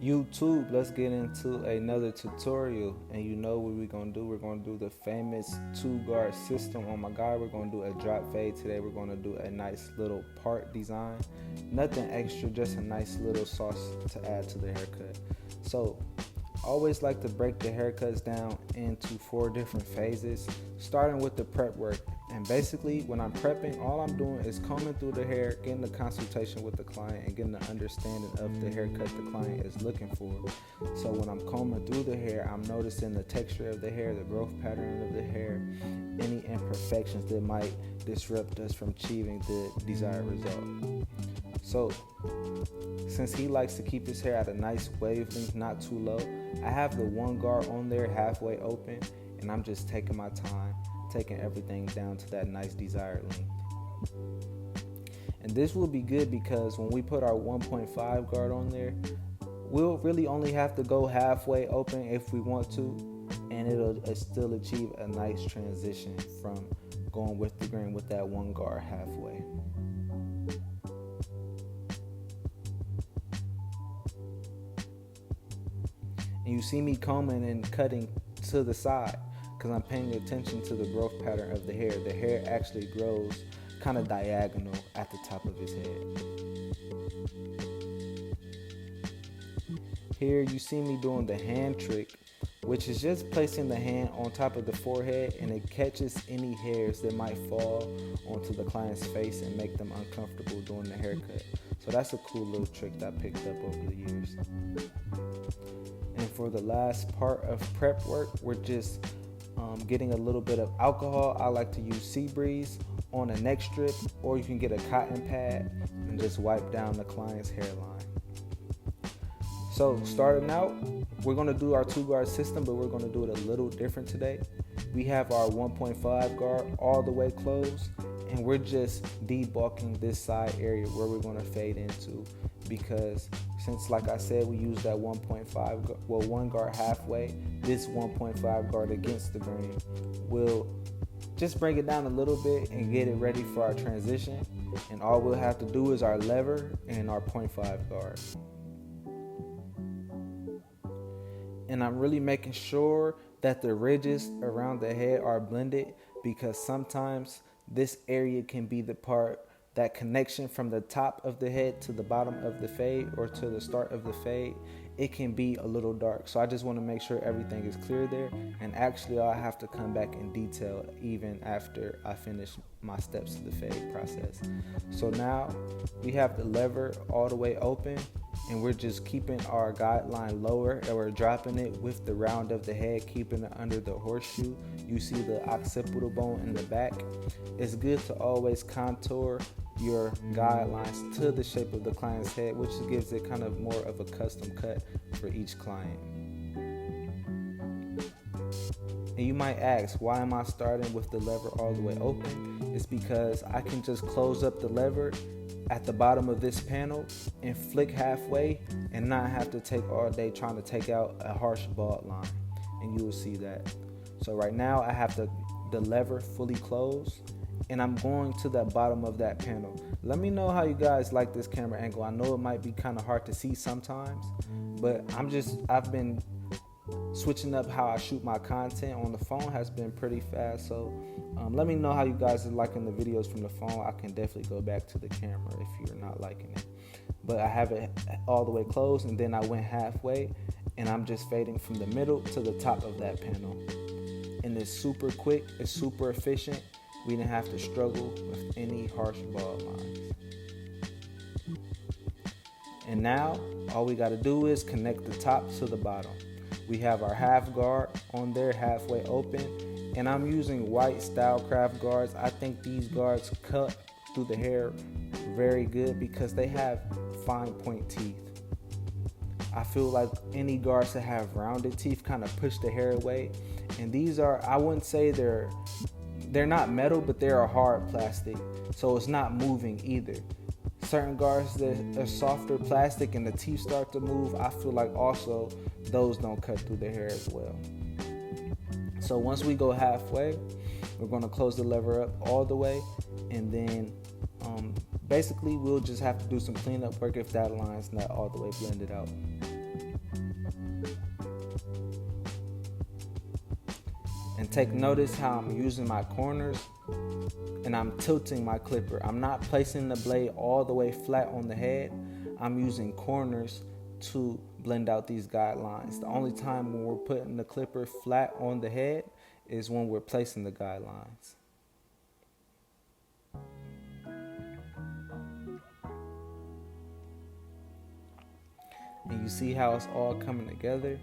YouTube, let's get into another tutorial. And you know what we're going to do? We're going to do the famous 2-guard system on my guy. We're going to do a drop fade today. We're going to do a nice little part design. Nothing extra, just a nice little sauce to add to the haircut. So I always like to break the haircuts down into 4 different phases, starting with the prep work. And basically, when I'm prepping, all I'm doing is combing through the hair, getting a consultation with the client, and getting an understanding of the haircut the client is looking for. So when I'm combing through the hair, I'm noticing the texture of the hair, the growth pattern of the hair, any imperfections that might disrupt us from achieving the desired result. So since he likes to keep his hair at a nice wavelength, not too low, I have the 1 guard on there halfway open, and I'm just taking my time, taking everything down to that nice desired length. And this will be good because when we put our 1.5 guard on there, we'll really only have to go halfway open if we want to, and it'll still achieve a nice transition from going with the grain with that 1 guard halfway. And you see me combing and cutting to the side because I'm paying attention to the growth pattern of the hair. The hair actually grows kind of diagonal at the top of his head. Here you see me doing the hand trick, which is just placing the hand on top of the forehead, and it catches any hairs that might fall onto the client's face and make them uncomfortable during the haircut. So that's a cool little trick that I picked up over the years. And for the last part of prep work, we're just getting a little bit of alcohol. I like to use Sea Breeze on a neck strip, or you can get a cotton pad and just wipe down the client's hairline. So starting out, we're going to do our 2-guard system, but we're going to do it a little different today. We have our 1.5 guard all the way closed, and we're just debulking this side area where we're going to fade into, because since, like I said, we use that 1 guard halfway, this 1.5 guard against the grain will just bring it down a little bit and get it ready for our transition. And all we'll have to do is our lever and our 0.5 guard. And I'm really making sure that the ridges around the head are blended, because sometimes this area can be the part, that connection from the top of the head to the bottom of the fade or to the start of the fade, it can be a little dark. So I just want to make sure everything is clear there. And actually I'll have to come back in detail even after I finish my steps to the fade process. So now we have the lever all the way open, and we're just keeping our guideline lower, and we're dropping it with the round of the head, keeping it under the horseshoe. You see the occipital bone in the back. It's good to always contour your guidelines to the shape of the client's head, which gives it kind of more of a custom cut for each client. And you might ask, why am I starting with the lever all the way open? It's because I can just close up the lever at the bottom of this panel and flick halfway and not have to take all day trying to take out a harsh bald line. And you will see that. So right now I have the lever fully closed, and I'm going to the bottom of that panel. Let me know how you guys like this camera angle. I know it might be kind of hard to see sometimes, but I've been switching up how I shoot my content on the phone, has been pretty fast. So let me know how you guys are liking the videos from the phone. I can definitely go back to the camera if you're not liking it. But I have it all the way closed, and then I went halfway, and I'm just fading from the middle to the top of that panel. And it's super quick, it's super efficient. We didn't have to struggle with any harsh bald lines. And now all we got to do is connect the top to the bottom. We have our half guard on there halfway open, and I'm using white Stylecraft guards. I think these guards cut through the hair very good because they have fine point teeth. I feel like any guards that have rounded teeth kind of push the hair away, and these are, I wouldn't say they're not metal, but they're a hard plastic, so it's not moving either. Certain guards that are softer plastic and the teeth start to move, I feel like also those don't cut through the hair as well. So once we go halfway, we're going to close the lever up all the way, and then basically we'll just have to do some cleanup work if that line's not all the way blended out. And take notice how I'm using my corners and I'm tilting my clipper. I'm not placing the blade all the way flat on the head. I'm using corners to blend out these guidelines. The only time when we're putting the clipper flat on the head is when we're placing the guidelines. And you see how it's all coming together?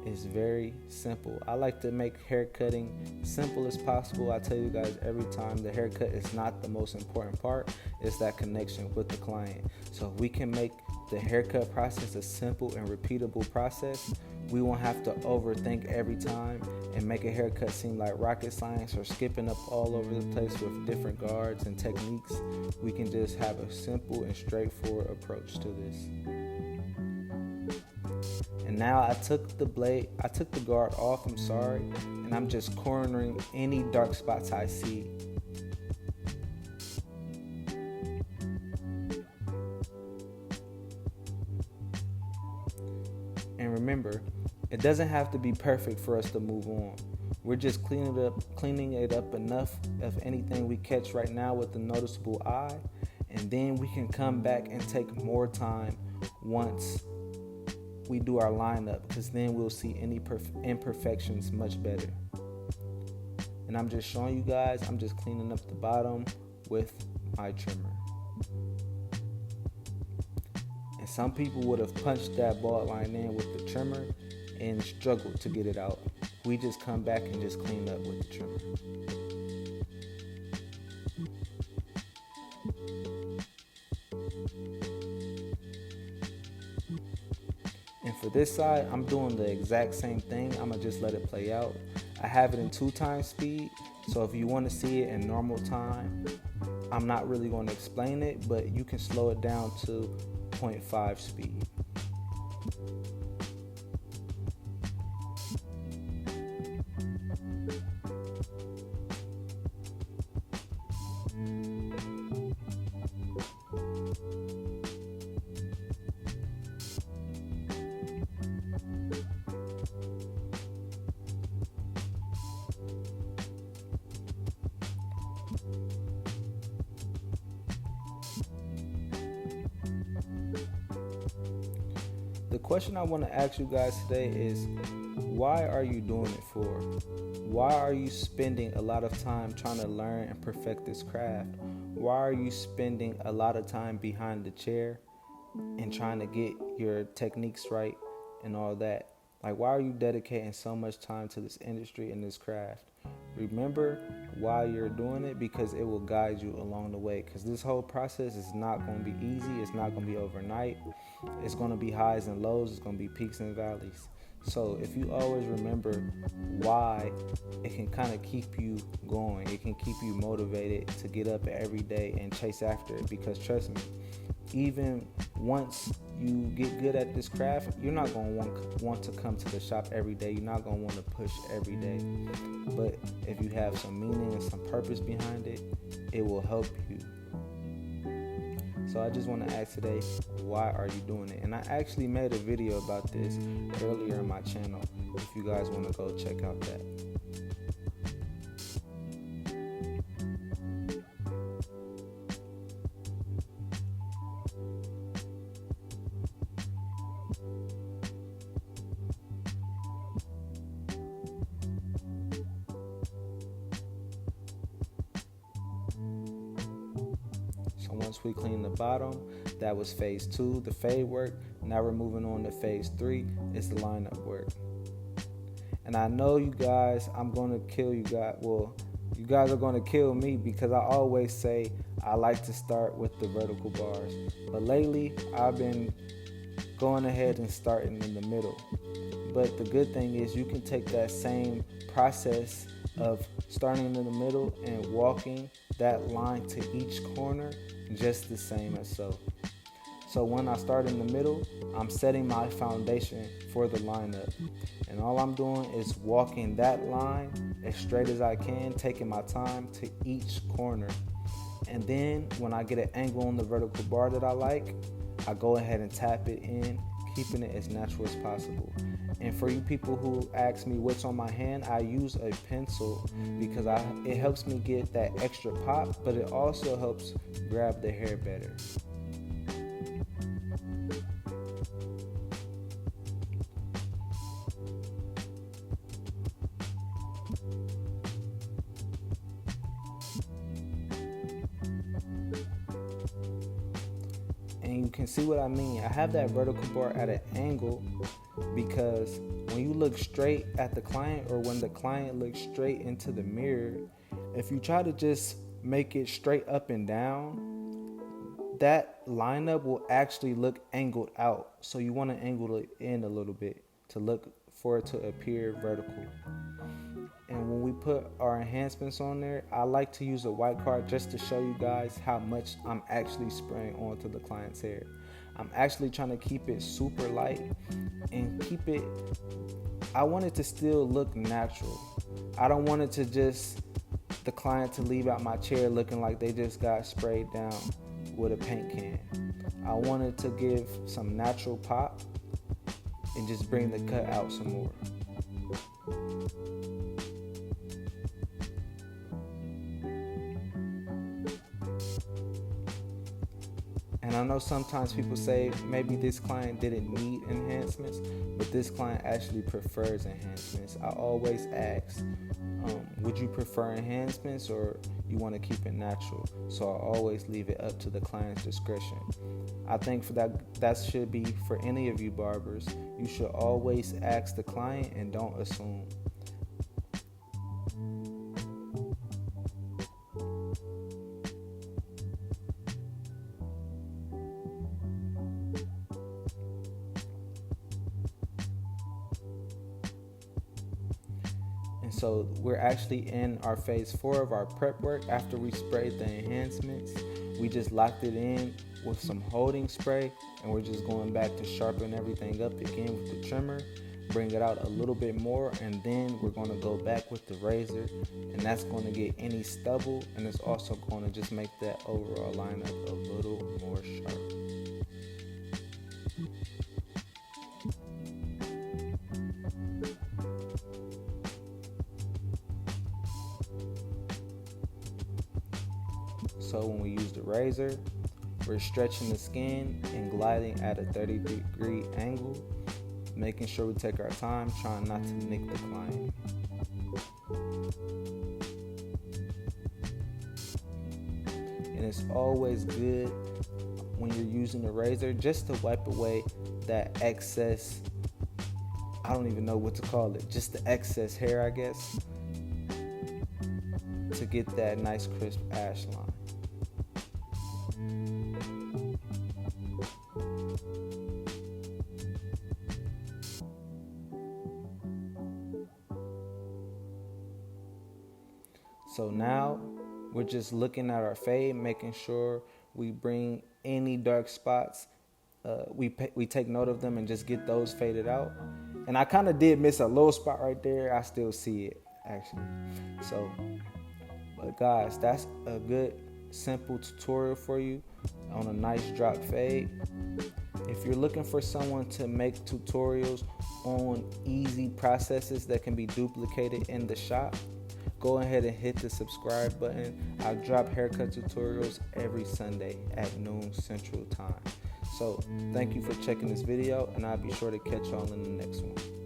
It's very simple. I like to make hair cutting simple as possible. I tell you guys every time, the haircut is not the most important part. It's that connection with the client. So if we can make the haircut process a simple and repeatable process, we won't have to overthink every time and make a haircut seem like rocket science or skipping up all over the place with different guards and techniques. We can just have a simple and straightforward approach to this. And now I took the guard off, and I'm just cornering any dark spots I see. And remember, it doesn't have to be perfect for us to move on. We're just cleaning it up enough of anything we catch right now with a noticeable eye, and then we can come back and take more time once we do our lineup, because then we'll see any imperfections much better. And I'm just showing you guys, I'm just cleaning up the bottom with my trimmer. And some people would have punched that bald line in with the trimmer and struggled to get it out. We just come back and just clean up with the trimmer. And for this side, I'm doing the exact same thing. I'm gonna just let it play out. I have it in 2x speed, so if you want to see it in normal time, I'm not really going to explain it, but you can slow it down to 0.5 speed. The question I want to ask you guys today is, why are you doing it for? Why are you spending a lot of time trying to learn and perfect this craft? Why are you spending a lot of time behind the chair and trying to get your techniques right and all that? Like, why are you dedicating so much time to this industry and this craft? Remember why you're doing it, because it will guide you along the way. Because this whole process is not going to be easy. It's not going to be overnight. It's going to be highs and lows. It's going to be peaks and valleys. So if you always remember why, it can kind of keep you going. It can keep you motivated to get up every day and chase after it. Because trust me, even once you get good at this craft, you're not going to want to come to the shop every day. You're not going to want to push every day. But if you have some meaning and some purpose behind it, it will help you. So I just want to ask today, why are you doing it? And I actually made a video about this earlier in my channel, if you guys want to go check out that. So once we clean the bottom, that was phase 2, the fade work. Now we're moving on to phase 3, it's the lineup work. And I know you guys, I'm going to kill you guys. Well, you guys are going to kill me, because I always say I like to start with the vertical bars. But lately, I've been going ahead and starting in the middle. But the good thing is you can take that same process of starting in the middle and walking that line to each corner just the same as so. So when I start in the middle, I'm setting my foundation for the lineup. And all I'm doing is walking that line as straight as I can, taking my time to each corner. And then when I get an angle on the vertical bar that I like, I go ahead and tap it in, keeping it as natural as possible. And for you people who ask me what's on my hand, I use a pencil because it helps me get that extra pop, but it also helps grab the hair better. And you can see what I mean. I have that vertical bar at an angle because when you look straight at the client, or when the client looks straight into the mirror, if you try to just make it straight up and down, that lineup will actually look angled out. So you want to angle it in a little bit to look for it to appear vertical. And when we put our enhancements on there, I like to use a white card just to show you guys how much I'm actually spraying onto the client's hair. I'm actually trying to keep it super light and I want it to still look natural. I don't want it to the client to leave out my chair looking like they just got sprayed down with a paint can. I want it to give some natural pop and just bring the cut out some more. And I know sometimes people say maybe this client didn't need enhancements, but this client actually prefers enhancements. I always ask, would you prefer enhancements or you want to keep it natural? So I always leave it up to the client's discretion. I think for that should be for any of you barbers. You should always ask the client and don't assume. And so we're actually in our phase 4 of our prep work. After we sprayed the enhancements, we just locked it in with some holding spray, and we're just going back to sharpen everything up again with the trimmer, bring it out a little bit more, and then we're going to go back with the razor, and that's going to get any stubble, and it's also going to just make that overall lineup a little more sharp. So when we use the razor, we're stretching the skin and gliding at a 30-degree angle, making sure we take our time, trying not to nick the client. And it's always good when you're using the razor just to wipe away that excess, I don't even know what to call it, just the excess hair, I guess, to get that nice crisp ash line. So now we're just looking at our fade, making sure we bring any dark spots. We take note of them and just get those faded out. And I kind of did miss a little spot right there. I still see it actually. So, but guys, that's a good simple tutorial for you on a nice drop fade. If you're looking for someone to make tutorials on easy processes that can be duplicated in the shop, go ahead and hit the subscribe button. I drop haircut tutorials every Sunday at noon Central Time. So thank you for checking this video, and I'll be sure to catch y'all in the next one.